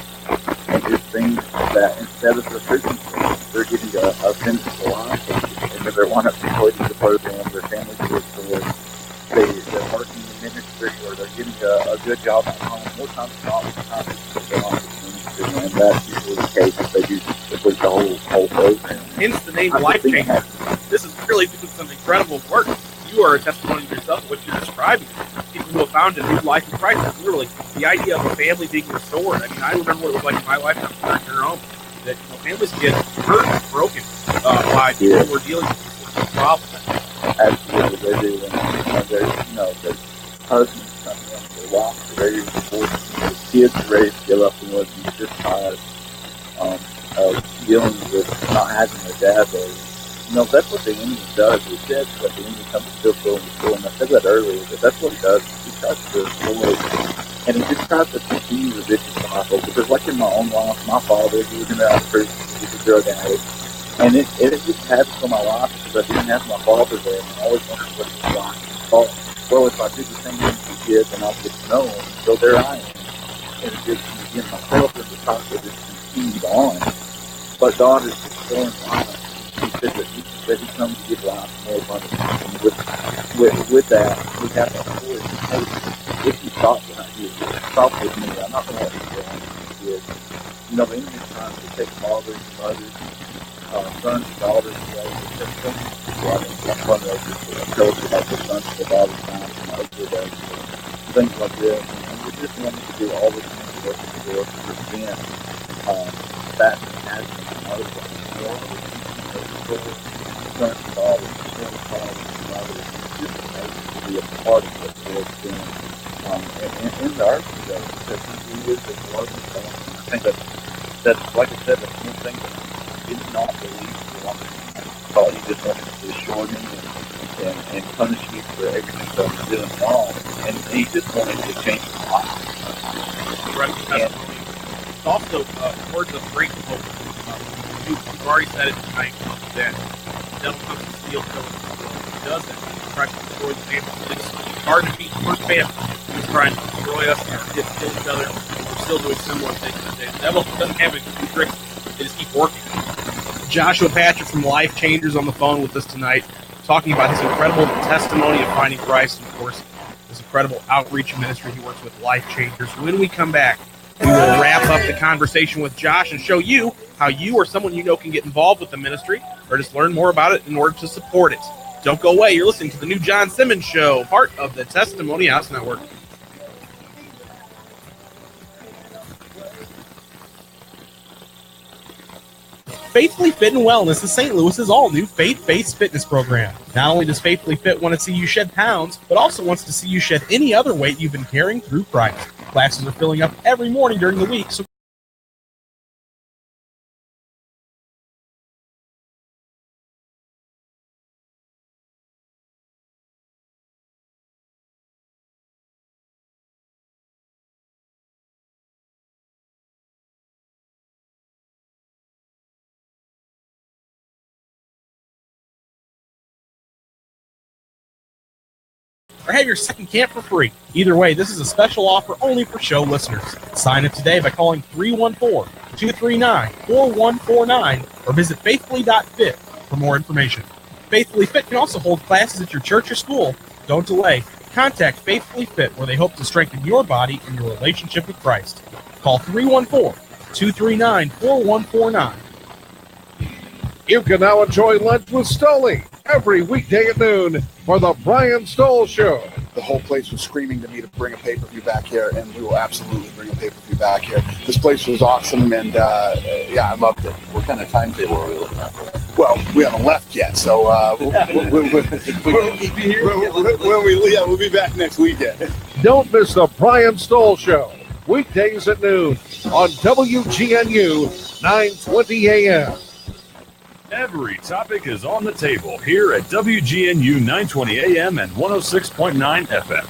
and just things that instead of the prison, they're getting a sentence for life, and they're wanting to employed in the program, their families are restored, they're working in ministry, ministry or they're getting a good job at home, more times than not, it's time to go on to ministry, and that's usually the case if they do complete the whole program. Hence the name Life Changer. This is really doing some incredible work. You are a testimony to yourself of what you're describing. People who have found a new life in Christ. That's literally the idea of a family being restored. I mean, I remember what it was like in my life after your home. That families get hurt and broken by people who are dealing with this problem. Absolutely, they do. And there's husbands coming in, their wives are ready to divorce, the kids are ready to give up and live, and just tired of dealing with not having their dad there. That's what the enemy does. He says that the enemy comes to kill, and destroy. And I said that earlier, but that's what he does. He tries to destroy, and he just tries to continue the vicious cycle. Because like in my own life, my father, he was in the prison, he was a drug addict. And it just happened for my life because I didn't have my father there, and I always wondered what he was like. I thought, well, if I do the same thing to kids, then I'll get to know him. So there I am. And it just, again, myself and the cycle just continued on. But God is restoring life. He said he comes to give life more abundantly. And with that, we have a choice. If you stop with me, I'm not going to let you go on with kids. The enemy is trying to take fathers and mothers, sons and daughters away. There's so many people out in fundraisers that have told you about their sons and daughters time and over days, things like this. And we just wanted to do all the things to work for us to prevent that from happening in other places. Sons and daughters, fathers and mothers, just amazing to be a part of what the Lord's doing. And in the earth today, because he is the loving God. I think that's, like I said, that's one thing that I did not believe for a long time. I thought he just wanted to destroy me and punish me for everything that I was doing wrong. And he just wanted to change my life. It's also words of great hope. You've already said it tonight that the devil comes to steal, kill, and destroy. He does that. He tries to destroy the family. It's hard to beat the first family. He's trying to destroy us and our kids kill each other. We're still doing similar things today. The devil doesn't have any tricks. They just keep working. Joshua Patrick from Life Changers on the phone with us tonight, talking about his incredible testimony of finding Christ, and of course, his incredible outreach ministry. He works with Life Changers. When we come back, we will wrap up the conversation with Josh and show you how you or someone you know can get involved with the ministry or just learn more about it in order to support it. Don't go away. You're listening to the new John Simmons Show, part of the Testimony House Network. Faithfully Fit and Wellness is St. Louis's all-new faith-based fitness program. Not only does Faithfully Fit want to see you shed pounds, but also wants to see you shed any other weight you've been carrying through Christ. Classes are filling up every morning during the week, so or have your second camp for free. Either way, this is a special offer only for show listeners. Sign up today by calling 314-239-4149 or visit faithfully.fit for more information. Faithfully Fit can also hold classes at your church or school. Don't delay. Contact Faithfully Fit, where they hope to strengthen your body and your relationship with Christ. Call 314-239-4149. You can now enjoy lunch with Stoley every weekday at noon for the Brian Stoll Show. The whole place was screaming to me to bring a pay-per-view back here, and we will absolutely bring a pay-per-view back here. This place was awesome, and I loved it. What kind of timetable are we looking at? Well, we haven't left yet, so we'll be back next weekend. Don't miss the Brian Stoll Show, weekdays at noon on WGNU 920 AM. Every topic is on the table here at WGNU 920 AM and 106.9 FM.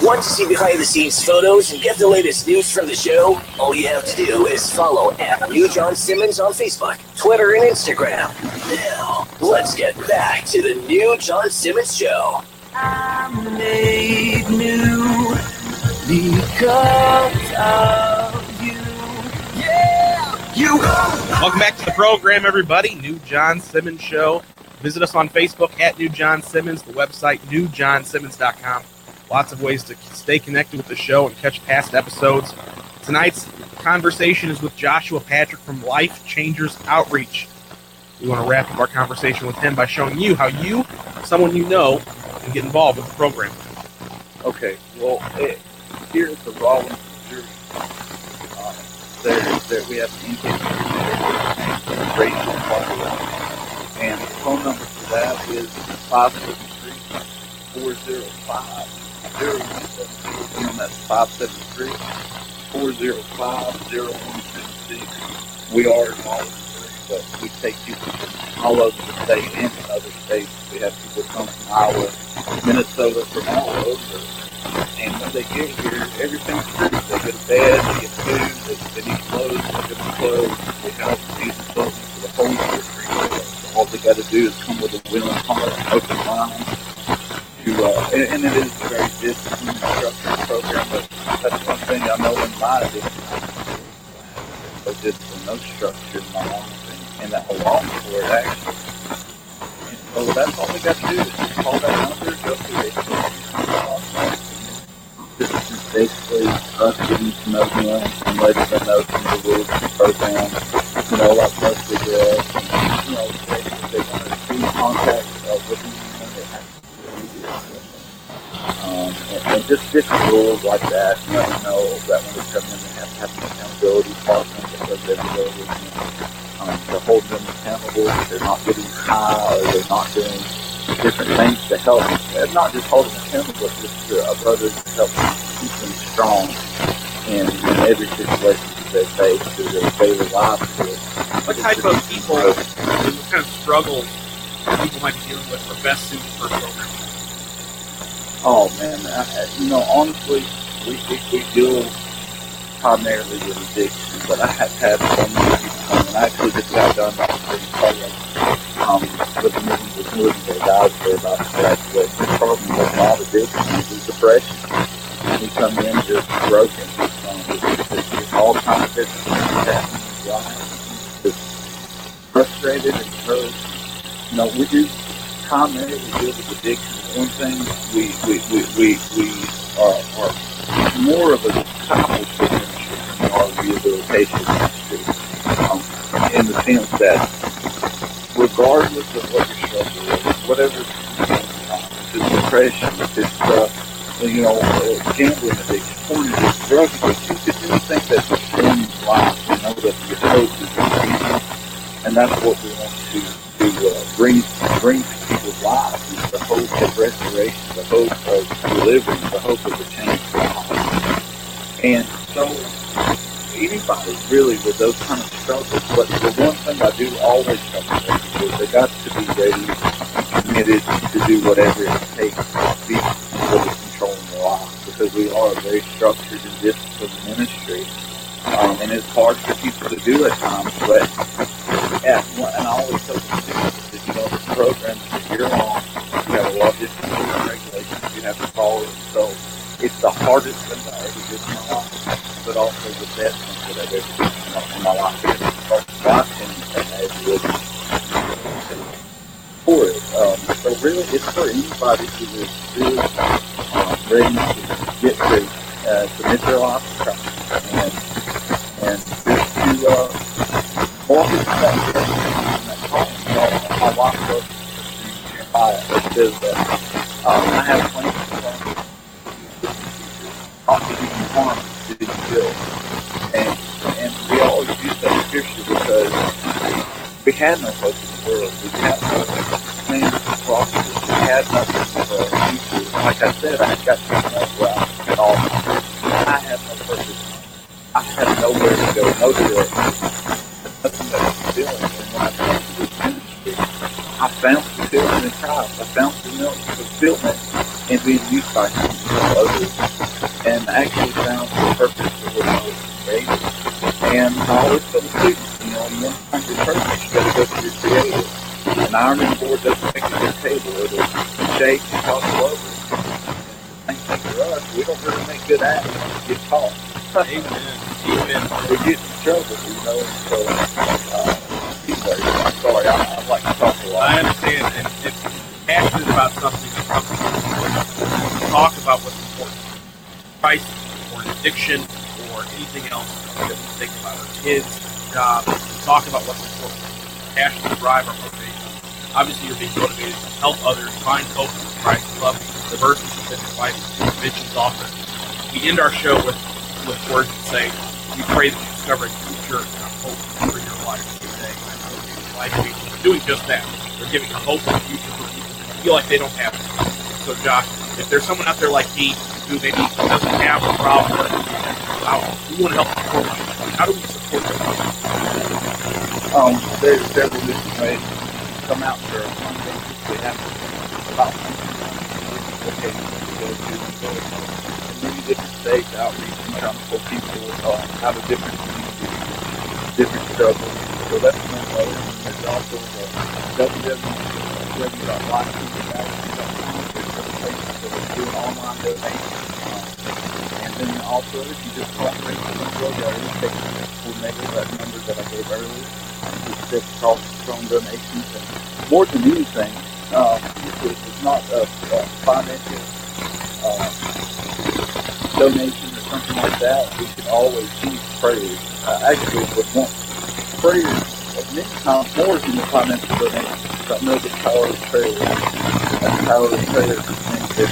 Want to see behind-the-scenes photos and get the latest news from the show? All you have to do is follow @New John Simmons on Facebook, Twitter, and Instagram. Now, let's get back to the New John Simmons Show. I'm made new because of you. Yeah! You! Welcome back to the program, everybody. New John Simmons Show. Visit us on Facebook @New John Simmons, the website newjohnsimmons.com. Lots of ways to stay connected with the show and catch past episodes. Tonight's conversation is with Joshua Patrick from Life Changers Outreach. We want to wrap up our conversation with him by showing you how you, someone you know, can get involved with the program. Okay, well, here at the Rawlins, Missouri, we have an intake racial population, and the phone number for that is 573-405-0176, and that's 573-405-0176. We are in Rawlins, Missouri, but we take people from all over the state and from other states. We have people come from Iowa, Minnesota, from all over. And when they get here, everything's free. They get a bed, they get food, they need clothes, they get the clothes, they have these clothing for the whole year free. All they got to do is come with a willing heart, open mind. And it is a very disciplined, structured program, but that's one thing I know in my addiction. No discipline, no structure in my life, and that belongs for it, actually. So that's all they got to do is just call that number, go through it. This is basically us getting to know them and letting them know some of the rules of the program. You know, like most of the, you know, they want to be in contact with anyone that has to do and just different rules like that. You know that when they come in, they have to have an accountability partner that goes every day with them to hold them accountable. They're not getting high or they're not doing different things to help, not just hold them accountable, but just a brother to help keep them strong in every situation that they face through their daily lives. What type of people, what kind of struggles people might be dealing with are best suited for a program? Oh man, you know, honestly, we deal primarily with addiction, but I have had so many people come, and I actually just got done with the meeting with Weekdays. I was there about to graduate. The problem with not addiction is depression. We come in just broken. It's all kinds of different things happening in his life. Just frustrated and hurt. You know, we do primarily deal with addiction. One thing we are more of a discipleship ministry than our rehabilitation ministry, in the sense that regardless of what your struggle is, whatever if it's depression, if it's you know, gambling addiction, porn addiction, drug addiction, if it's anything that's destroying your life, you know that your hope is in Jesus, and that's what we want to bring to people's lives, is the hope of restoration, the hope of deliverance, the hope of a changed life. And so anybody really with those kind of struggles, but the one thing I do always tell people is they got to be ready and committed to do whatever it takes to be what is controlling their life, because we are a very structured and disciplined ministry, and it's hard for people to do at times, but and I always tell them that, you know, the program that you're on, you have a lot of different rules and regulations you have to follow, so it's the hardest thing I ever did in my life, but also the best thing that I've ever did in my life. It's God can and I ever did for it. So really, it's for anybody who is really ready to get free, submit their life to Christ, and just to walk in that direction. My wife goes to Jeremiah. It says I have plans for them not to do you harm, to do you good. And we always use that scripture because we had no hope in the world. We had no plans to prosper. We had nothing for our future. Like I said, I got to know where I was all. I had no purpose. I had nowhere to go, no direction. Nothing that was fulfilling. And when I came to this ministry, I found fulfillment in Christ. I found fulfillment in being used by Him for others, and actually found the purpose for what I was created. And I always tell the students, you know, you want to find your purpose, you got to go to your Creator. An ironing board doesn't make a good table; it'll shake and topple over. Same thing for us. We don't really make good actors. We get caught. Amen. We get in trouble, you know. So, anyway, I'm sorry. I like to talk a lot. I understand, and it's passionate about something. Talk about what's Christ or an addiction or anything else that we think about our kids, jobs, talk about what's important, passion, drive, or motivation. Obviously, you're being motivated to help others find hope in Christ, love the verses within your life, mentions often. We end our show with words that say, we pray that you discover a future and a hope for your life today. Life changers are doing just that. They're giving a hope and a future for people that feel like they don't have it. So, Josh, if there's someone out there like me who maybe doesn't have a problem, we want to help support them. How do we support them? There's several different ways. Come out for a Sunday. We have about locations to go to. In many different states, outreach and trying to pull people out of different communities, different struggles. So that's one way. There's also www.lifechangers.com. There's some places that are doing online donations. And then also, if you just call me, take the coordinator, that number that I gave earlier, just sit across from donations. And more than anything, it's not a financial donation or something like that. We could always use prayers. Actually, would want prayers many times more than the financial donation. I know the power of prayer. The power of prayer is things that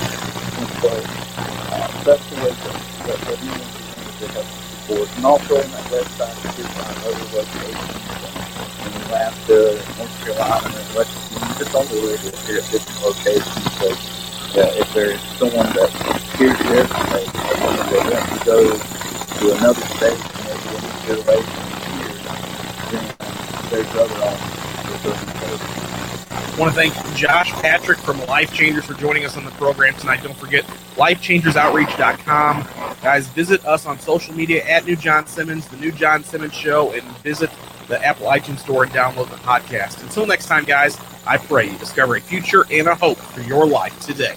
that's the way that we need to help support. And also on that website, you can find other locations in Alaska, North Carolina, and West Virginia, just on the way to here at different locations. So if there's someone that hears your information, or someone that wants to go to another state, and maybe they need to get away from here, then there's other options. I want to thank Josh Patrick from Life Changers for joining us on the program tonight. Don't forget, lifechangersoutreach.com. Guys, visit us on social media at New John Simmons, The New John Simmons Show, and visit the Apple iTunes Store and download the podcast. Until next time, guys, I pray you discover a future and a hope for your life today.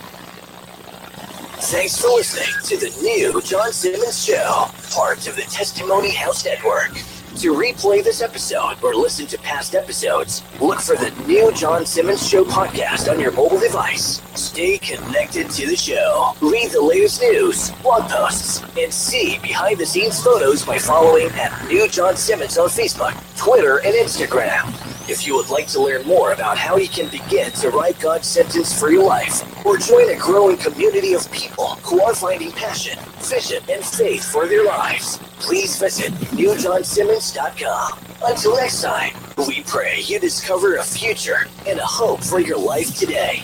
Thanks for listening to the New John Simmons Show, part of the Testimony House Network. To replay this episode or listen to past episodes, look for the New John Simmons Show podcast on your mobile device. Stay connected to the show. Read the latest news, blog posts, and see behind-the-scenes photos by following at New John Simmons on Facebook, Twitter, and Instagram. If you would like to learn more about how you can begin to write God's sentence for your life, or join a growing community of people who are finding passion, vision, and faith for their lives, please visit newjohnsimmons.com. Until next time, we pray you discover a future and a hope for your life today.